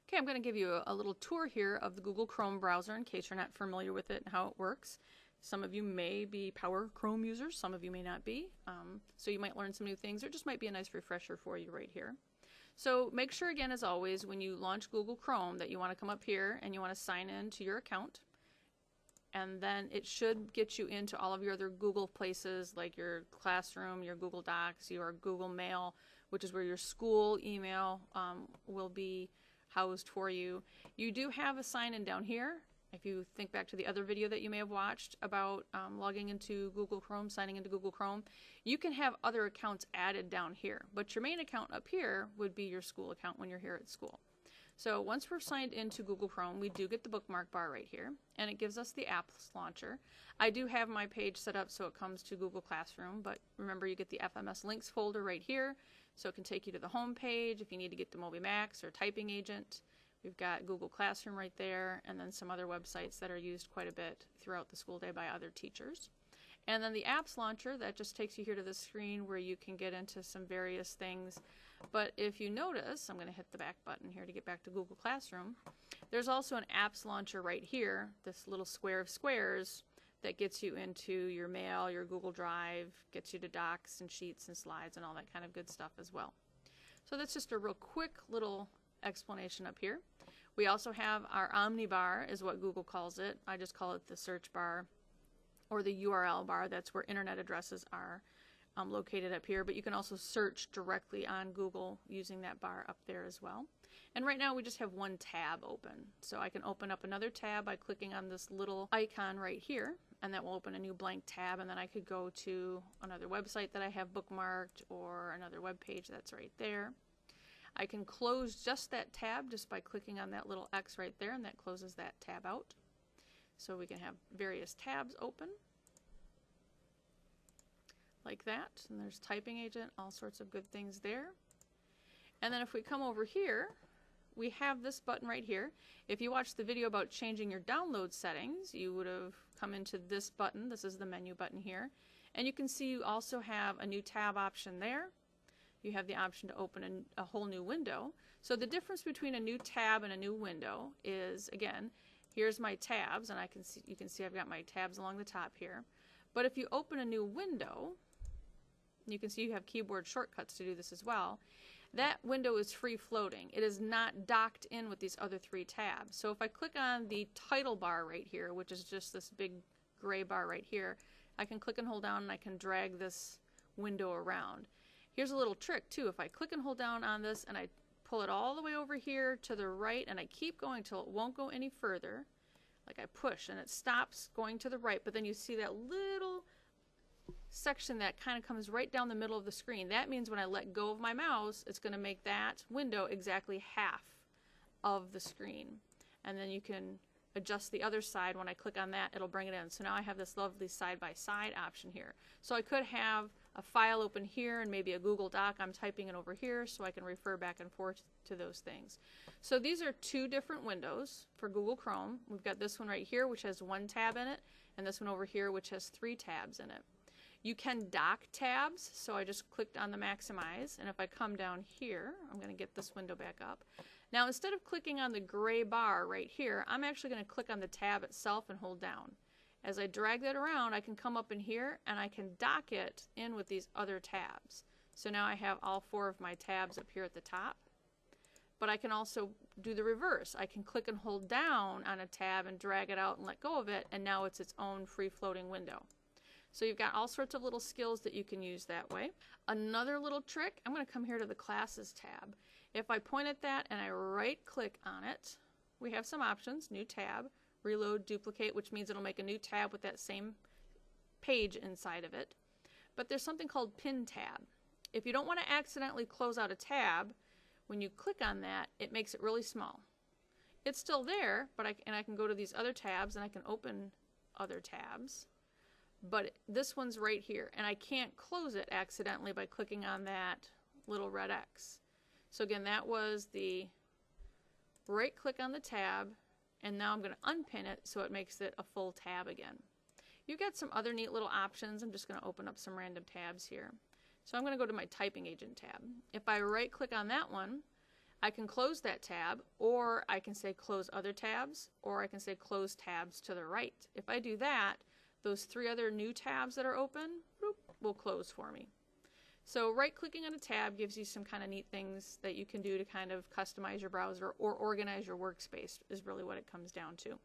Okay, I'm going to give you a little tour here of the Google Chrome browser in case you're not familiar with it and how it works. Some of you may be Power Chrome users, some of you may not be. So you might learn some new things, or it just might be a nice refresher for you right here. So make sure, again, as always, when you launch Google Chrome that you want to come up here and you want to sign in to your account. And then it should get you into all of your other Google places like your Classroom, your Google Docs, your Google Mail, which is where your school email will be housed for you. You do have a sign-in down here. If you think back to the other video that you may have watched about logging into Google Chrome, signing into Google Chrome, you can have other accounts added down here. But your main account up here would be your school account when you're here at school. So once we're signed into Google Chrome, we do get the bookmark bar right here, and it gives us the apps launcher. I do have my page set up so it comes to Google Classroom, but remember you get the FMS links folder right here, so it can take you to the home page if you need to get to MobyMax or Typing Agent. We've got Google Classroom right there, and then some other websites that are used quite a bit throughout the school day by other teachers. And then the apps launcher, that just takes you here to the screen where you can get into some various things. But if you notice, I'm going to hit the back button here to get back to Google Classroom. There's also an apps launcher right here, this little square of squares that gets you into your mail, your Google Drive, gets you to docs and sheets and slides and all that kind of good stuff as well. So that's just a real quick little explanation up here. We also have our Omnibar, is what Google calls it. I just call it the search bar or the URL bar. That's where internet addresses are located up here, but you can also search directly on Google using that bar up there as well. And right now we just have one tab open, so I can open up another tab by clicking on this little icon right here, and that will open a new blank tab, and then I could go to another website that I have bookmarked or another web page that's right there. I can close just that tab just by clicking on that little X right there, and that closes that tab out. So we can have various tabs open like that, and there's Typing Agent, all sorts of good things there. And then if we come over here, we have this button right here. If you watched the video about changing your download settings, you would have come into this button. This is the menu button here, and you can see you also have a new tab option there. You have the option to open a whole new window. So the difference between a new tab and a new window is, again, here's my tabs, and you can see I've got my tabs along the top here. But if you open a new window, you can see you have keyboard shortcuts to do this as well. That window is free floating. It is not docked in with these other three tabs. So if I click on the title bar right here, which is just this big gray bar right here, I can click and hold down and I can drag this window around. Here's a little trick too. If I click and hold down on this and I pull it all the way over here to the right and I keep going till it won't go any further, like I push and it stops going to the right, but then you see that little section that kind of comes right down the middle of the screen. That means when I let go of my mouse, it's going to make that window exactly half of the screen. And then you can adjust the other side. When I click on that, it'll bring it in. So now I have this lovely side-by-side option here. So I could have a file open here and maybe a Google Doc I'm typing it over here, so I can refer back and forth to those things. So these are two different windows for Google Chrome. We've got this one right here which has one tab in it, and this one over here which has three tabs in it. You can dock tabs, so I just clicked on the maximize, and if I come down here, I'm going to get this window back up. Now instead of clicking on the gray bar right here, I'm actually going to click on the tab itself and hold down. As I drag that around, I can come up in here and I can dock it in with these other tabs. So now I have all four of my tabs up here at the top. But I can also do the reverse. I can click and hold down on a tab and drag it out and let go of it, and now it's its own free-floating window. So you've got all sorts of little skills that you can use that way. Another little trick, I'm going to come here to the Classes tab. If I point at that and I right-click on it, we have some options. New tab, reload, duplicate, which means it'll make a new tab with that same page inside of it. But there's something called Pin tab. If you don't want to accidentally close out a tab, when you click on that, it makes it really small. It's still there, but I can go to these other tabs and I can open other tabs. But this one's right here, and I can't close it accidentally by clicking on that little red X. So again, that was the right click on the tab, and now I'm going to unpin it so it makes it a full tab again. You've got some other neat little options. I'm just going to open up some random tabs here. So I'm going to go to my Typing Agent tab. If I right click on that one, I can close that tab, or I can say close other tabs, or I can say close tabs to the right. If I do that, those 3 other new tabs that are open, boop, will close for me. So right-clicking on a tab gives you some kind of neat things that you can do to kind of customize your browser or organize your workspace is really what it comes down to.